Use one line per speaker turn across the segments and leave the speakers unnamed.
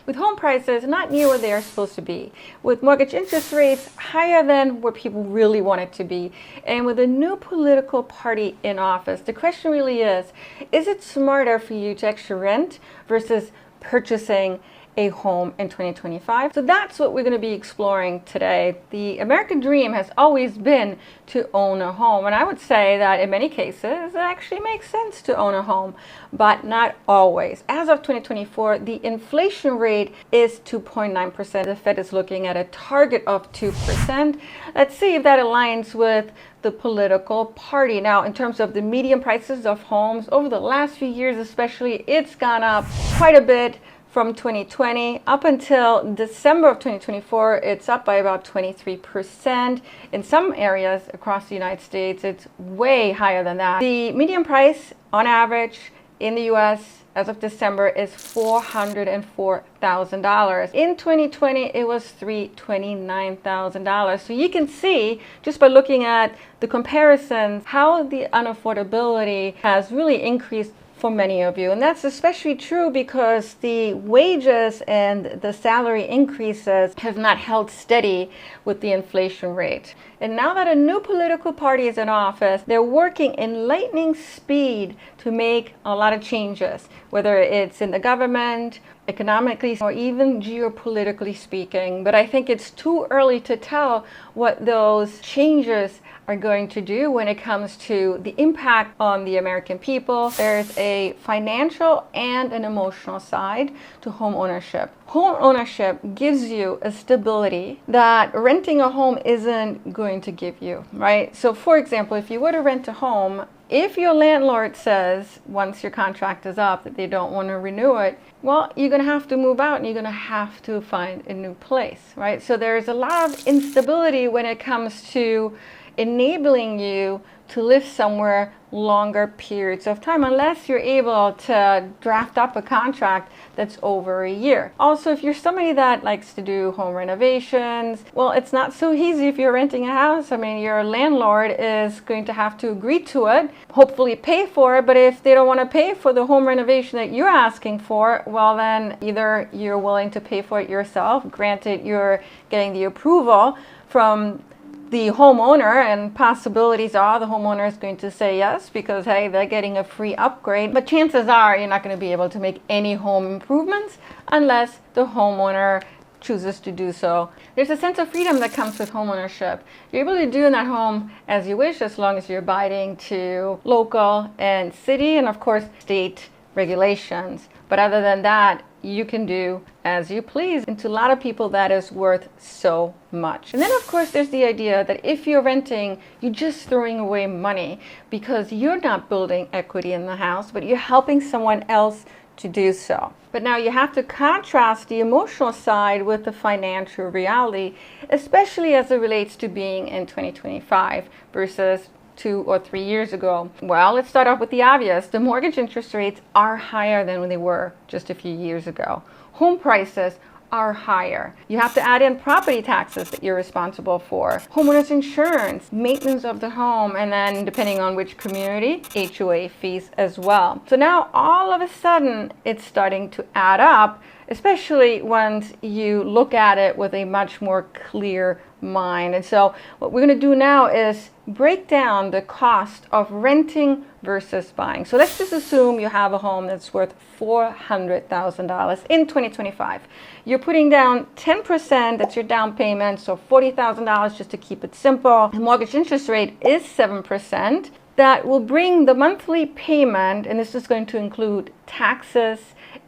with home prices not near where they are supposed to be, with mortgage interest rates higher than where people really want it to be, and with a new political party in office, the question really is it smarter for you to actually rent versus purchasing a home in 2025? So that's what we're going to be exploring today. The American dream has always been to own a home, and I would say that in many cases it actually makes sense to own a home, but not always. As of 2024, the inflation rate is 2.9%. The Fed is looking at a target of 2%. Let's see if that aligns with the political party. Now, in terms of the median prices of homes over the last few years especially, it's gone up quite a bit. From 2020 up until December of 2024, it's up by about 23%. In some areas across the United States, it's way higher than that. The median price on average in the US as of December is $404,000. In 2020, it was $329,000. So you can see just by looking at the comparisons how the unaffordability has really increased for many of you. And that's especially true because the wages and the salary increases have not held steady with the inflation rate. And now that a new political party is in office, they're working in lightning speed to make a lot of changes, whether it's in the government, economically, or even geopolitically speaking. But I think it's too early to tell what those changes are going to do when it comes to the impact on the American people. There's a financial and an emotional side to home ownership. Home ownership gives you a stability that renting a home isn't going to give you, right? So for example, if you were to rent a home, if your landlord says once your contract is up that they don't want to renew it, well, you're going to have to move out and you're going to have to find a new place, right? So there's a lot of instability when it comes to enabling you to live somewhere longer periods of time unless you're able to draft up a contract that's over a year. Also, if you're somebody that likes to do home renovations, well, it's not so easy if you're renting a house. I mean, your landlord is going to have to agree to it, hopefully pay for it, but if they don't want to pay for the home renovation that you're asking for, well, then either you're willing to pay for it yourself, granted you're getting the approval from the homeowner, and possibilities are the homeowner is going to say yes because, hey, they're getting a free upgrade. But chances are you're not going to be able to make any home improvements unless the homeowner chooses to do so. There's a sense of freedom that comes with homeownership. You're able to do in that home as you wish, as long as you're abiding to local and city and, of course, state regulations. But other than that, you can do as you please. And to a lot of people, that is worth so much. And then, of course, there's the idea that if you're renting, you're just throwing away money because you're not building equity in the house, but you're helping someone else to do so. But now you have to contrast the emotional side with the financial reality, especially as it relates to being in 2025 versus 2 or 3 years ago. Well, let's start off with the obvious. The mortgage interest rates are higher than when they were just a few years ago. Home prices are higher. You have to add in property taxes that you're responsible for, homeowners insurance, maintenance of the home, and then depending on which community, HOA fees as well. So now all of a sudden it's starting to add up, especially once you look at it with a much more clear mind. And so what we're going to do now is break down the cost of renting versus buying. So let's just assume you have a home that's worth $400,000 in 2025. You're putting down 10%, that's your down payment, so $40,000 just to keep it simple. The mortgage interest rate is 7%. That will bring the monthly payment, and this is going to include taxes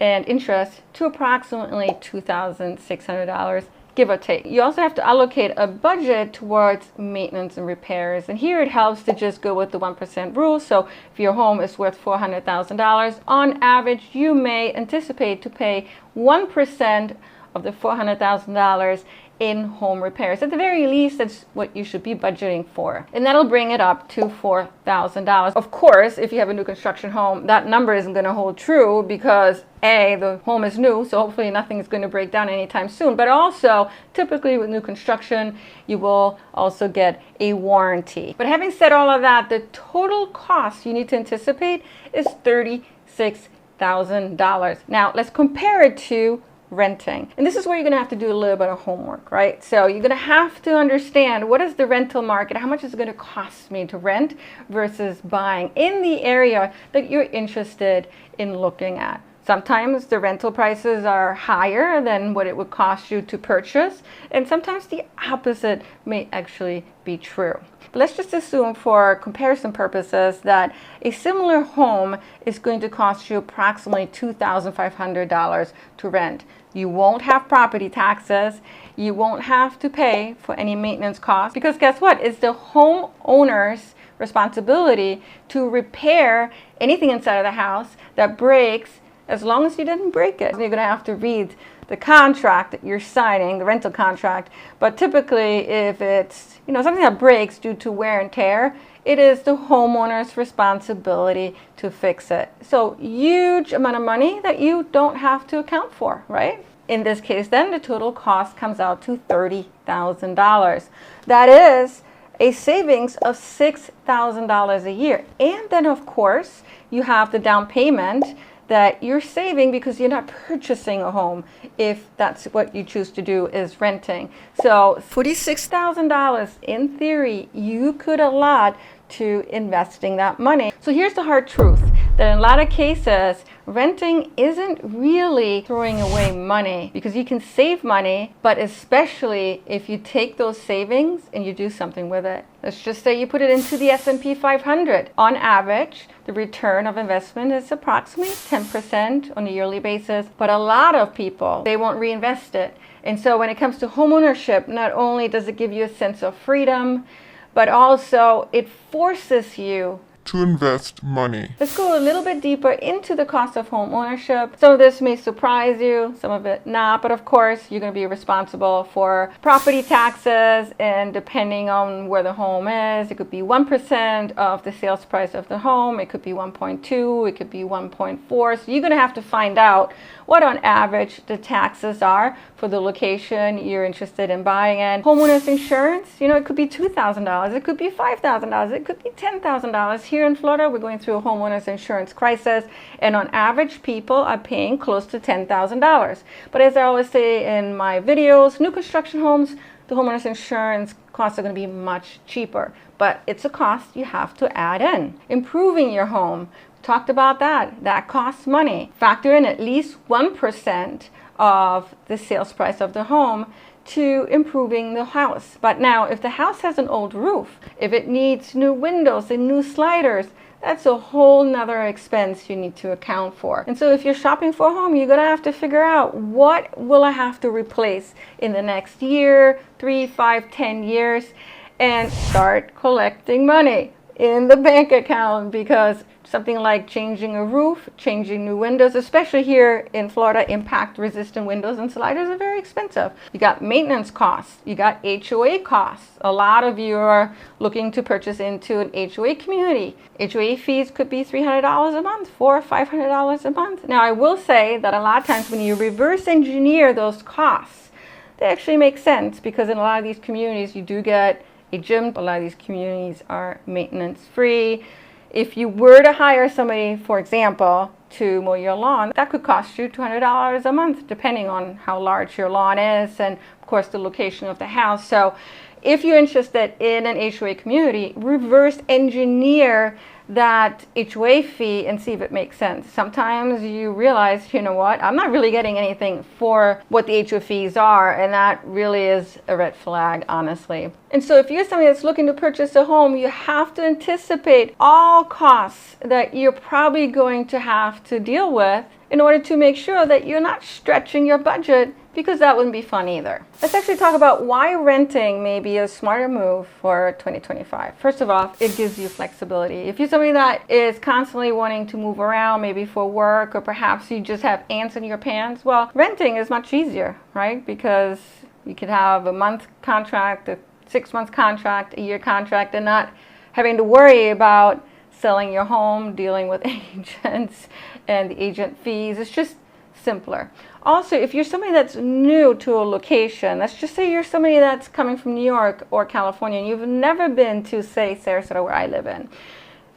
and interest, to approximately $2,600, give or take. You also have to allocate a budget towards maintenance and repairs. And here it helps to just go with the 1% rule. So if your home is worth $400,000, on average, you may anticipate to pay 1% of the $400,000 in home repairs. At the very least, that's what you should be budgeting for. And that'll bring it up to $4,000. Of course, if you have a new construction home, that number isn't going to hold true because A, the home is new, so hopefully nothing is going to break down anytime soon. But also, typically with new construction, you will also get a warranty. But having said all of that, the total cost you need to anticipate is $36,000. Now, let's compare it to renting. And this is where you're going to have to do a little bit of homework, right? So you're going to have to understand, what is the rental market? How much is it going to cost me to rent versus buying in the area that you're interested in looking at? Sometimes the rental prices are higher than what it would cost you to purchase, and sometimes the opposite may actually be true. But let's just assume for comparison purposes that a similar home is going to cost you approximately $2,500 to rent. You won't have property taxes. You won't have to pay for any maintenance costs, because guess what? It's the homeowner's responsibility to repair anything inside of the house that breaks, as long as you didn't break it. You're going to have to read the contract that you're signing, the rental contract. But typically, if it's something that breaks due to wear and tear, it is the homeowner's responsibility to fix it. So huge amount of money that you don't have to account for, right? In this case, then the total cost comes out to $30,000. That is a savings of $6,000 a year. And then, of course, you have the down payment that you're saving because you're not purchasing a home, if that's what you choose to do, is renting. So $46,000 in theory you could allot to investing that money. So here's the hard truth, that in a lot of cases renting isn't really throwing away money, because you can save money, but especially if you take those savings and you do something with it. Let's just say you put it into the S&P 500. On average, the return of investment is approximately 10% on a yearly basis, but a lot of people, they won't reinvest it. And so when it comes to homeownership, not only does it give you a sense of freedom, but also it forces you
to invest money.
Let's go a little bit deeper into the cost of home ownership. Some of this may surprise you, some of it not, but of course you're going to be responsible for property taxes, and depending on where the home is, it could be 1% of the sales price of the home, it could be 1.2, it could be 1.4. So you're going to have to find out what on average the taxes are for the location you're interested in buying in. Homeowners insurance, it could be $2,000, it could be $5,000, it could be $10,000. Here in Florida, we're going through a homeowners insurance crisis, and on average, people are paying close to $10,000. But as I always say in my videos, new construction homes, the homeowners insurance costs are going to be much cheaper, but it's a cost you have to add in. Improving your home, talked about that costs money. Factor in at least 1% of the sales price of the home to improving the house. But now, if the house has an old roof, if it needs new windows and new sliders, that's a whole nother expense you need to account for. And so if you're shopping for a home, you're gonna have to figure out, what will I have to replace in the next year, 3, 5, 10 years, and start collecting money in the bank account, because something like changing a roof, changing new windows, especially here in Florida, impact-resistant windows and sliders are very expensive. You got maintenance costs, you got HOA costs. A lot of you are looking to purchase into an HOA community. HOA fees could be $300 a month, $400 or $500 a month. Now, I will say that a lot of times when you reverse engineer those costs, they actually make sense, because in a lot of these communities, you do get a gym. A lot of these communities are maintenance-free. If you were to hire somebody, for example, to mow your lawn, that could cost you $200 a month, depending on how large your lawn is and, of course, the location of the house. So if you're interested in an HOA community, reverse engineer that HOA fee and see if it makes sense. Sometimes you realize, you know what, I'm not really getting anything for what the HOA fees are, and that really is a red flag, honestly. And so if you're somebody that's looking to purchase a home, you have to anticipate all costs that you're probably going to have to deal with in order to make sure that you're not stretching your budget, because that wouldn't be fun either. Let's actually talk about why renting may be a smarter move for 2025. First of all, it gives you flexibility. If you're somebody that is constantly wanting to move around, maybe for work, or perhaps you just have ants in your pants, well, renting is much easier, right? Because you could have a month contract, a 6-month contract, a year contract, and not having to worry about selling your home, dealing with agents and the agent fees. It's just simpler. Also, if you're somebody that's new to a location, let's just say you're somebody that's coming from New York or California and you've never been to, say, Sarasota, where I live in.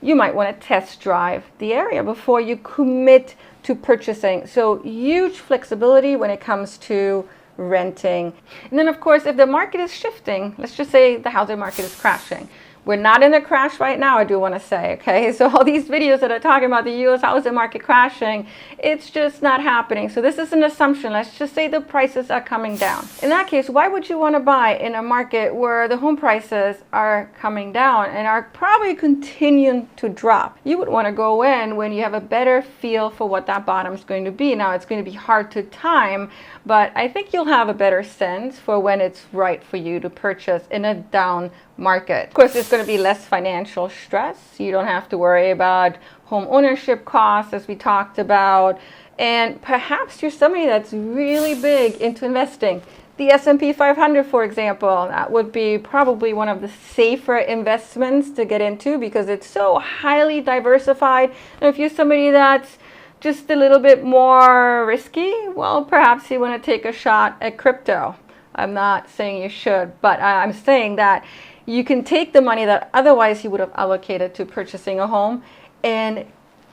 you might want to test drive the area before you commit to purchasing. So huge flexibility when it comes to renting. And then of course, if the market is shifting, let's just say the housing market is crashing. We're not in a crash right now, I do want to say, okay? So all these videos that are talking about the U.S. housing market crashing, it's just not happening. So this is an assumption. Let's just say the prices are coming down. In that case, why would you want to buy in a market where the home prices are coming down and are probably continuing to drop? You would want to go in when you have a better feel for what that bottom is going to be. Now, it's going to be hard to time, but I think you'll have a better sense for when it's right for you to purchase in a down market. Of course, there's going to be less financial stress. You don't have to worry about home ownership costs, as we talked about. And perhaps you're somebody that's really big into investing. The S&P 500, for example, that would be probably one of the safer investments to get into because it's so highly diversified. And if you're somebody that's just a little bit more risky, well, perhaps you want to take a shot at crypto. I'm not saying you should, but I'm saying that you can take the money that otherwise you would have allocated to purchasing a home and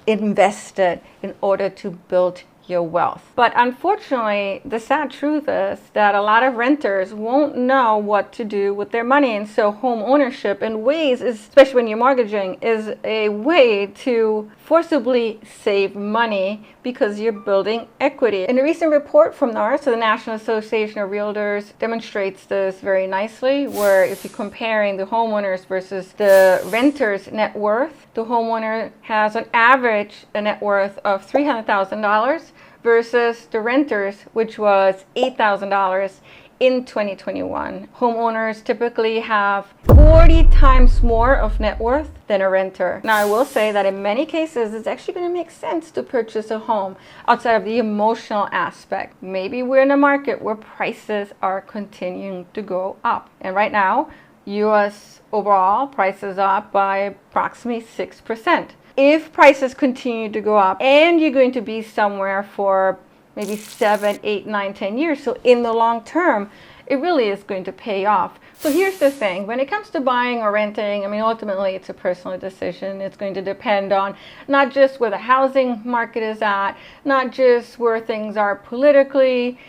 invest it in order to build your wealth. But unfortunately, the sad truth is that a lot of renters won't know what to do with their money. And so home ownership in ways, especially when you're mortgaging, is a way to forcibly save money because you're building equity. And a recent report from NAR, so the National Association of Realtors, demonstrates this very nicely, where if you're comparing the homeowners versus the renter's net worth, the homeowner has on average a net worth of $300,000 versus the renters, which was $8,000 in 2021. Homeowners typically have 40 times more of net worth than a renter. Now, I will say that in many cases, it's actually going to make sense to purchase a home outside of the emotional aspect. Maybe we're in a market where prices are continuing to go up. And right now, U.S. overall prices are up by approximately 6%. If prices continue to go up and you're going to be somewhere for maybe 7, 8, 9, 10 years, so in the long term, it really is going to pay off. So here's the thing, when it comes to buying or renting, I mean, ultimately it's a personal decision. It's going to depend on not just where the housing market is at, not just where things are politically,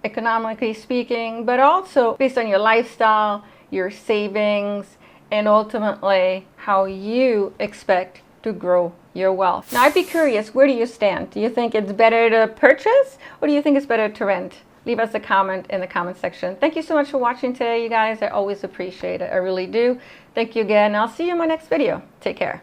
economically speaking, but also based on your lifestyle, your savings, and ultimately how you expect to grow your wealth. Now, I'd be curious, where do you stand? Do you think it's better to purchase or do you think it's better to rent? Leave us a comment in the comment section. Thank you so much for watching today, you guys. I always appreciate it. I really do. Thank you again. I'll see you in my next video. Take care.